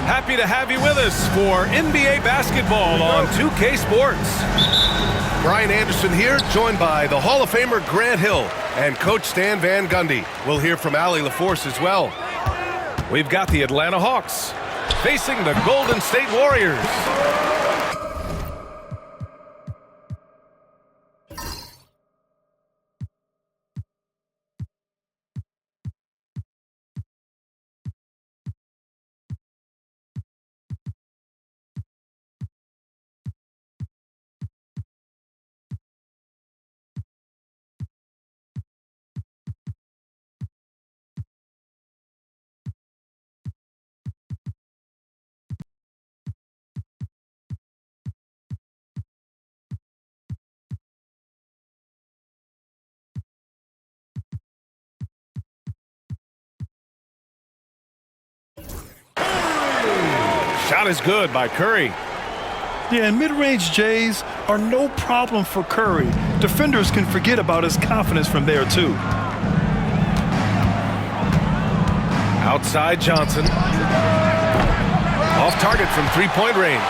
Happy to have you with us for NBA basketball on 2K Sports. Brian Anderson here, joined by the Hall of Famer Grant Hill and Coach Stan Van Gundy. We'll hear from Allie LaForce as well. We've got the Atlanta Hawks facing the Golden State Warriors. Shot is good by Curry. Yeah, and mid-range Jays are no problem for Curry. Defenders can forget about his confidence from there, too. Outside Johnson. Off target from three-point range.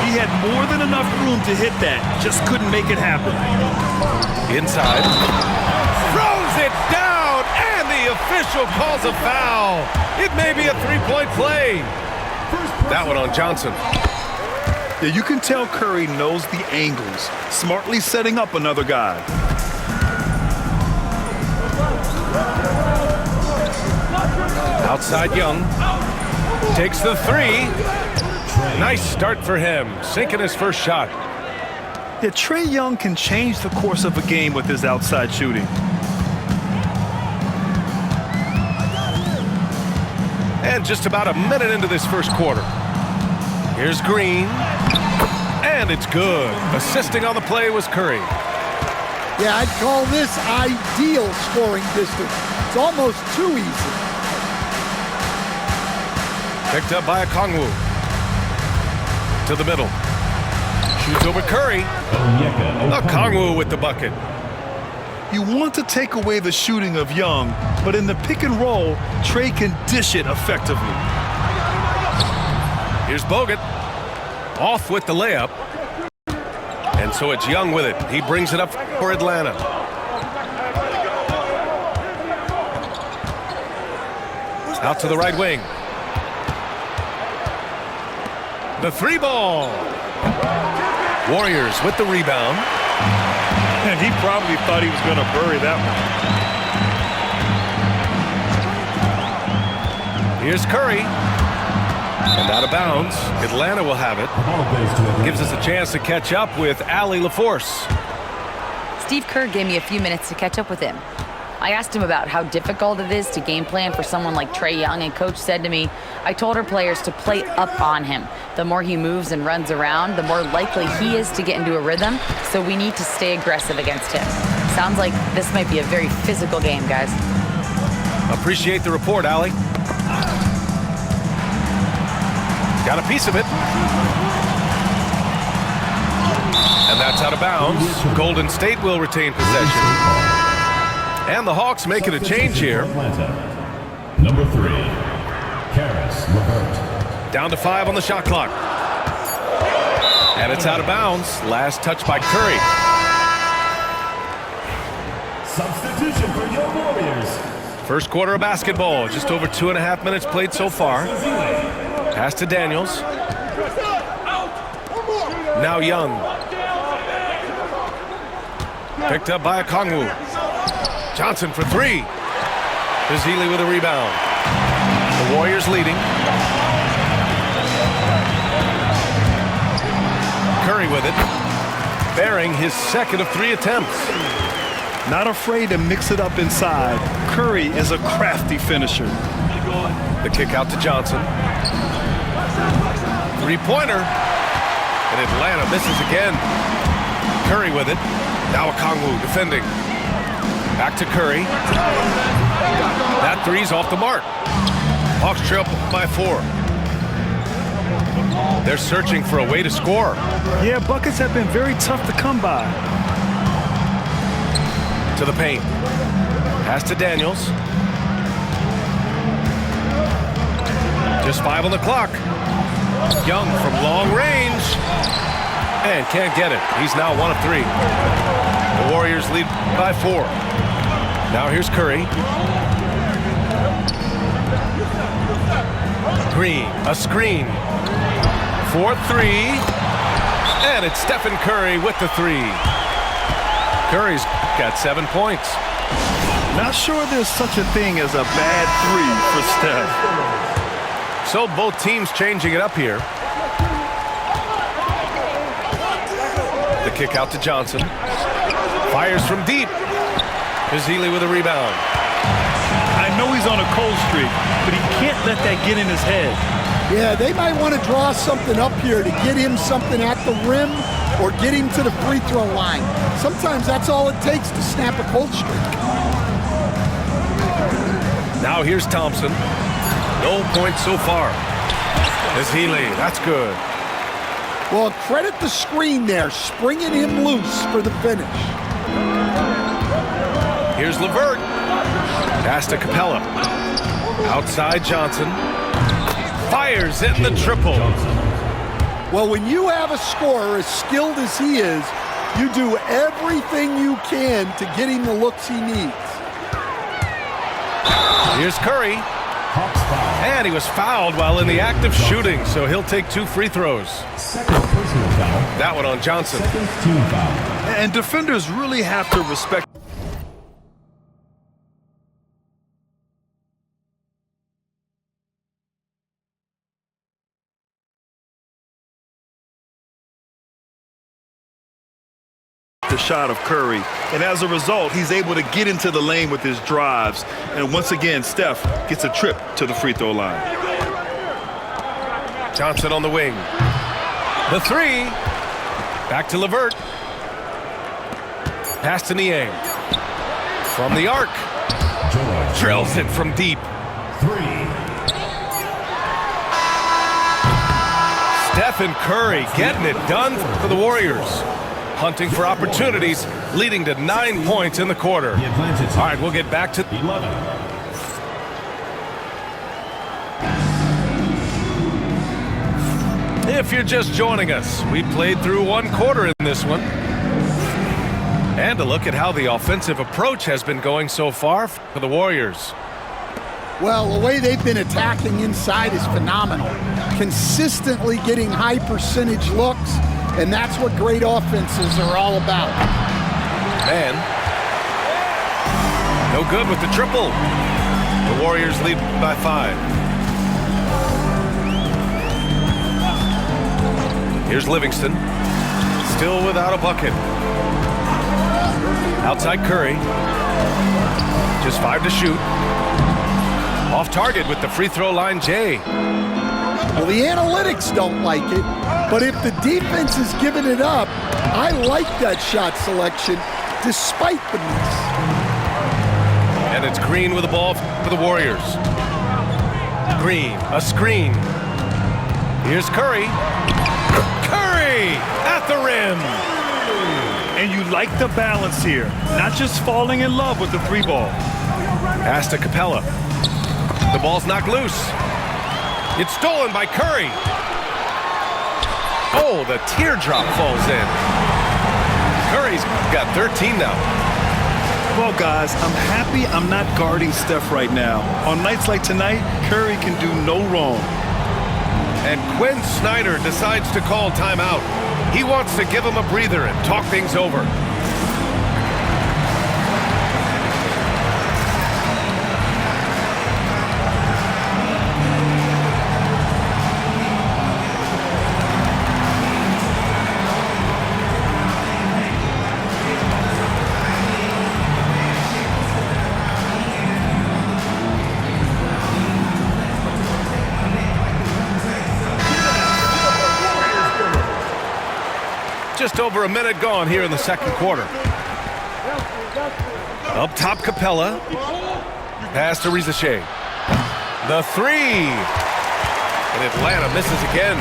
He had more than enough room to hit that, just couldn't make it happen. Inside. Throws it down, and the official calls a foul. It may be a three-point play. That one on Johnson. Yeah, you can tell Curry knows the angles, smartly setting up another guy. Outside Young. Takes the three. Nice start for him, sinking his first shot. Yeah, Trae Young can change the course of a game with his outside shooting. And just about a minute into this first quarter. Here's Green. And it's good. Assisting on the play was Curry. Yeah, I'd call this ideal scoring distance. It's almost too easy. Picked up by Okongwu. To the middle. Shoots over Curry. Okongwu with the bucket. You want to take away the shooting of Young, but in the pick and roll, Trae can dish it effectively. Here's Bogut. Off with the layup. And so it's Young with it. He brings it up for Atlanta. Out to the right wing. The three ball. Warriors with the rebound. And he probably thought he was going to bury that one. Here's Curry. And out of bounds. Atlanta will have it. Gives us a chance to catch up with Allie LaForce. Steve Kerr gave me a few minutes to catch up with him. I asked him about how difficult it is to game plan for someone like Trae Young, and Coach said to me, I told our players to play up on him. The more he moves and runs around, the more likely he is to get into a rhythm, so we need to stay aggressive against him. Sounds like this might be a very physical game, guys. Appreciate the report, Allie. Got a piece of it. And that's out of bounds. Golden State will retain possession. And the Hawks making a change here. Number 3, Caris LeVert. Down to 5 on the shot clock. And it's out of bounds. Last touch by Curry. Substitution for your Warriors. First quarter of basketball. Just over 2.5 minutes played so far. Pass to Daniels. Now Young. Picked up by Okongwu. Johnson for three. Ezeli with a rebound. The Warriors leading. Curry with it. Bearing his second of 3 attempts. Not afraid to mix it up inside. Curry is a crafty finisher. The kick out to Johnson. Three-pointer. And Atlanta misses again. Curry with it. Now Okongwu defending. Back to Curry. That three's off the mark. Hawks trail by 4. They're searching for a way to score. Yeah, buckets have been very tough to come by. To the paint. Pass to Daniels. Just 5 on the clock. Young from long range. And can't get it. He's now 1 of 3. The Warriors lead by 4. Now here's Curry. Green, a screen. 4-3. And it's Stephen Curry with the 3. Curry's got 7 points. Not sure there's such a thing as a bad 3 for Steph. So both teams changing it up here. The kick out to Johnson. Fires from deep. Here's Healy with a rebound. I know he's on a cold streak, but he can't let that get in his head. Yeah, they might want to draw something up here to get him something at the rim or get him to the free throw line. Sometimes that's all it takes to snap a cold streak. Now here's Thompson. No points so far. There's Healy. That's good. Well, credit the screen there, springing him loose for the finish. Here's LeVert. Pass to Capella. Outside Johnson. Fires in the triple. Well, when you have a scorer as skilled as he is, you do everything you can to get him the looks he needs. Here's Curry. And he was fouled while in the act of shooting, so he'll take 2 free throws. Second personal foul. That one on Johnson. Second team foul. And defenders really have to respect the shot of Curry, and as a result, he's able to get into the lane with his drives. And once again, Steph gets a trip to the free throw line. Johnson on the wing. The 3. Back to LeVert. Pass to Niang. From the arc. Drills it from deep. 3. Stephen Curry getting it done for the Warriors. Hunting for opportunities, leading to 9 points in the quarter. The advantage. All right, we'll get back to 11. If you're just joining us, we played through 1 quarter in this one. And a look at how the offensive approach has been going so far for the Warriors. Well, the way they've been attacking inside is phenomenal. Consistently getting high percentage looks, and that's what great offenses are all about. Man. No good with the triple. The Warriors lead by 5. Here's Livingston. Still without a bucket. Outside Curry. Just 5 to shoot. Off target with the free throw line, Jay. Well, the analytics don't like it, but if the defense is giving it up, I like that shot selection despite the miss. And it's Green with the ball for the Warriors. Green, a screen. Here's Curry. Curry at the rim. And you like the balance here, not just falling in love with the 3 ball. Pass to Capella. The ball's knocked loose. It's stolen by Curry. Oh, the teardrop falls in. Curry's got 13 now. Well, guys, I'm happy I'm not guarding Steph right now. On nights like tonight, Curry can do no wrong. And Quinn Snyder decides to call timeout. He wants to give him a breather and talk things over. Just over a minute gone here in the second quarter. Up top, Capella. Pass to Rizachet. The 3. And Atlanta misses again.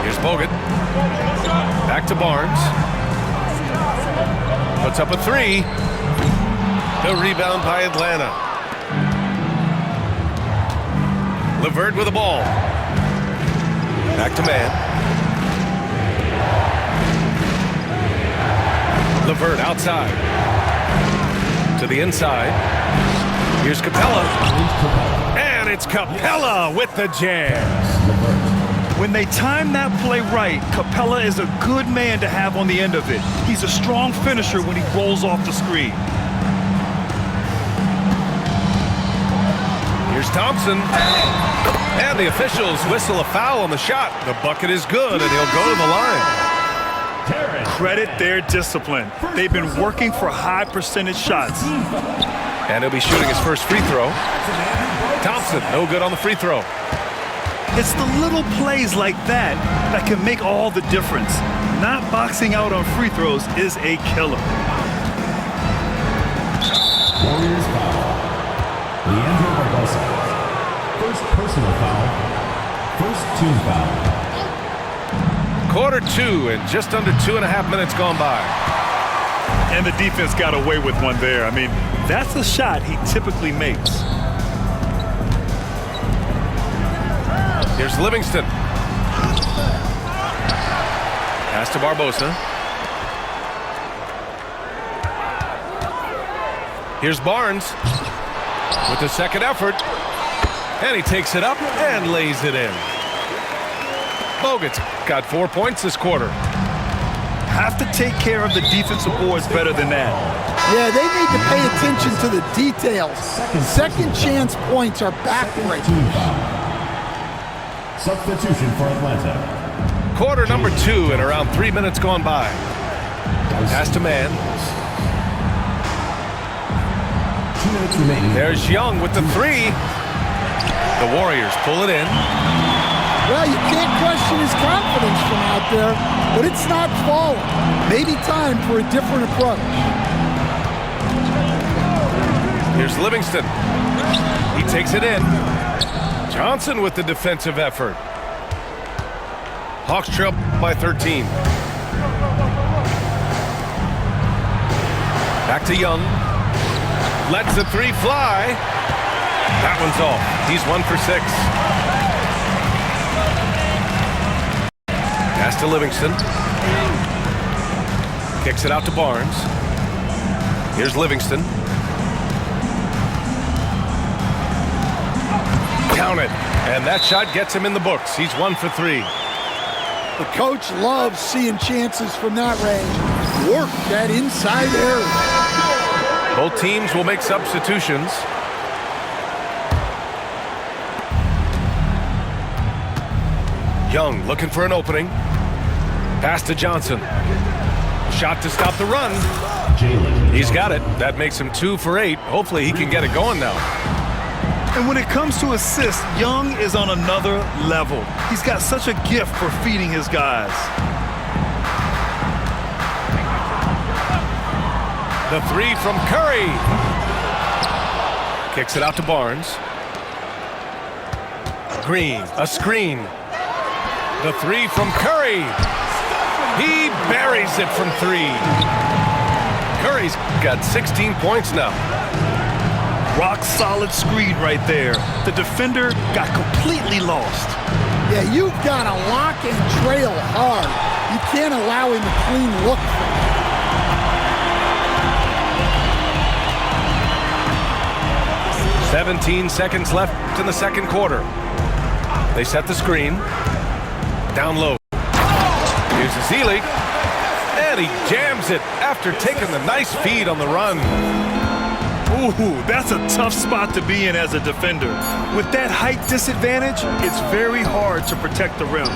Here's Bogut. Back to Barnes. Puts up a 3. The rebound by Atlanta. LeVert with the ball. Back to man. LeVert outside. To the inside. Here's Capella. And it's Capella with the jam. When they time that play right, Capella is a good man to have on the end of it. He's a strong finisher when he rolls off the screen. Here's Thompson. And the officials whistle a foul on the shot. The bucket is good, and he'll go to the line. Credit their discipline. They've been working for high percentage shots. And he'll be shooting his first free throw. Thompson, no good on the free throw. It's the little plays like that that can make all the difference. Not boxing out on free throws is a killer. Warriors foul. Leandro Barbosa. First personal foul. First team foul. Quarter two and just under 2.5 minutes gone by. And the defense got away with one there. I mean, that's a shot he typically makes. Here's Livingston. Pass to Barbosa. Here's Barnes with the second effort. And he takes it up and lays it in. Bogut's got 4 points this quarter. Have to take care of the defensive boards better than that. Yeah, they need to pay attention to the details. Second chance points are backbreaking. Team foul. Substitution for Atlanta. Quarter number 2 and around 3 minutes gone by. Pass to man. 2 minutes remaining. There's Young with the three. The Warriors pull it in. Well, you can't question his confidence from out there, but it's not falling. Maybe time for a different approach. Here's Livingston. He takes it in. Johnson with the defensive effort. Hawks trail by 13. Back to Young. Lets the three fly. That one's off. He's 1 for 6. Pass to Livingston. Kicks it out to Barnes. Here's Livingston. Count it. And that shot gets him in the books. He's 1 for 3. The coach loves seeing chances from that range. Work that inside area. Both teams will make substitutions. Young looking for an opening. Pass to Johnson. Shot to stop the run. Jalen. He's got it. That makes him 2 for 8. Hopefully he can get it going now. And when it comes to assists, Young is on another level. He's got such a gift for feeding his guys. The three from Curry. Kicks it out to Barnes. Green, a screen. The three from Curry. He buries it from 3. Curry's got 16 points now. Rock solid screen right there. The defender got completely lost. Yeah, you've got to lock and trail hard. You can't allow him a clean look. 17 seconds left in the second quarter. They set the screen. Down low. Here's Ezeli. And he jams it after taking the nice feed on the run. Ooh, that's a tough spot to be in as a defender. With that height disadvantage, it's very hard to protect the rim.